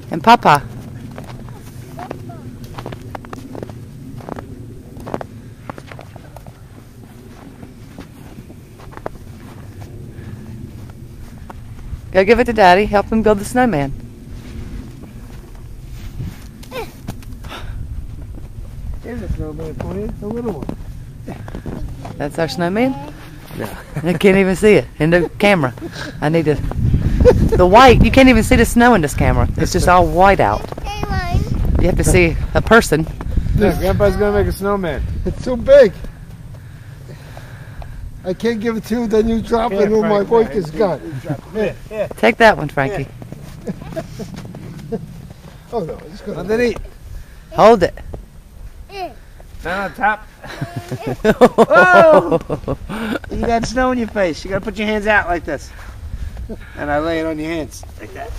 And Papa. Go give it to Daddy. Help him build the snowman. Here's a snowman for you, a little one. That's our snowman? No. I can't even see it in the camera. I need to... The white, you can't even see the snow in this camera. It's just all white out. You have to see a person. Look, Grandpa's gonna make a snowman. It's so big. I can't give it to you, then you drop it and all my work is gone. Yeah. Take that one, Frankie. Oh no, it's good. Underneath. Hold it. Down on top. Whoa! You got snow in your face. You gotta put your hands out like this. And I lay it on your hands like that.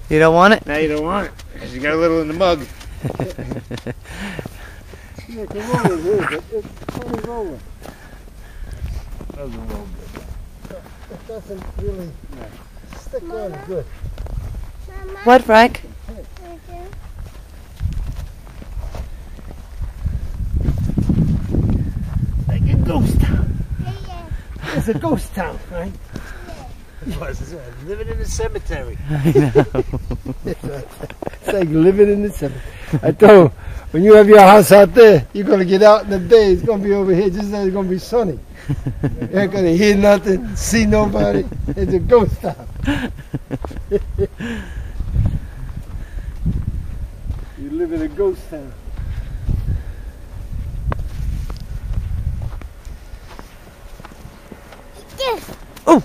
You don't want it? Now you don't want it because you got a little in the mug. Yeah, come on in here, but it's only rolling. Doesn't roll good. It doesn't really stick on good. What, Frank? Like a ghost town. It's a ghost town, right? It was. It's living in a cemetery. I know. It's like living in the cemetery. I told him, when you have your house out there, you're going to get out in the day. It's going to be over here just as it's going to be sunny. You ain't going to hear nothing, see nobody. It's a ghost town. You live in a ghost town. Oh!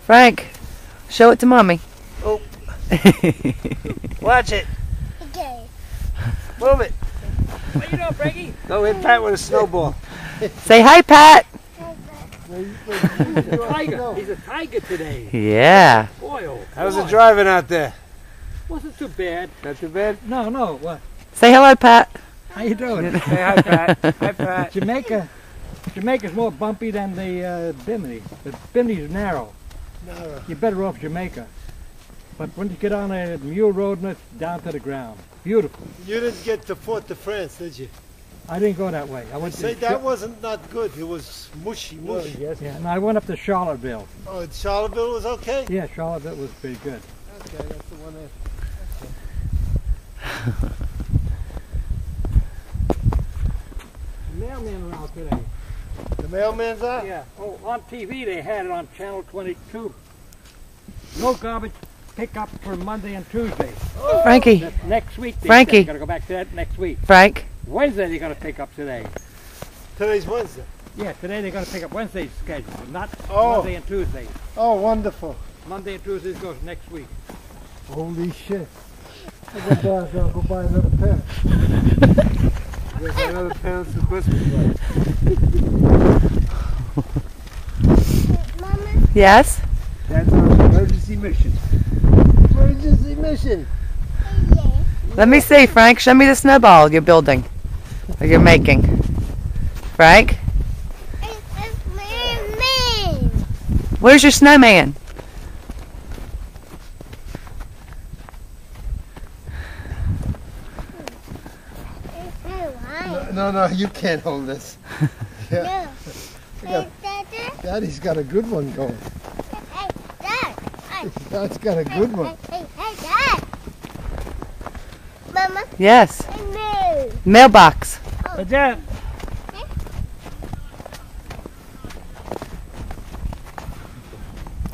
Frank, show it to Mommy. Oh. Watch it. Okay. Move it. What you doing, Frankie? Go hit Pat with a snowball. Say hi, Pat. He's a tiger. He's a tiger today. Yeah. Boy, oh, how's it driving out there? Wasn't too bad. Not too bad? No, no. What? Say hello, Pat. How you doing? Say hi, Pat. Hi, Pat. Jamaica's more bumpy than the Bimini. The Bimini's narrow. You're better off Jamaica. But when you get on a mule road, and it's down to the ground. Beautiful. You didn't get to Fort de France, did you? I didn't go that way. I went Say to that wasn't not good. It was mushy. Yeah, and I went up to Charlottesville. Oh, Charlottesville was okay? Yeah, Charlottesville was pretty good. Okay, that's the one there. The mailman around today. The mailman's out? Yeah. Oh, on TV they had it on Channel 22. No garbage pickup for Monday and Tuesday. Frankie. That's next week. Frankie. They're going to go back to that next week. Frank. Wednesday they're going to pick up today. Today's Wednesday. Yeah, today they're going to pick up Wednesday's schedule, not Oh. Monday and Tuesday. Oh, wonderful. Monday and Tuesday goes next week. Holy shit. I'll go down, I'll go buy another pair. Get another pair for Christmas. Mama? Yes? That's our emergency mission. Emergency mission. Yeah. Let me see, Frank. Show me the snowball you're building. Or you're making. Frank? It's me. Where's your snowman? No, you can't hold this. Yeah. No. Daddy's got a good one going. Hey, Dad. Dad's got a good one. Hey, Dad. Mama. Yes. No. Mailbox. What's that?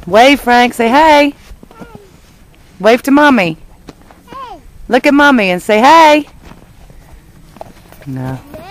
Wave, Frank. Say hey. Wave to Mommy. Hey. Look at Mommy and say hey. No. No.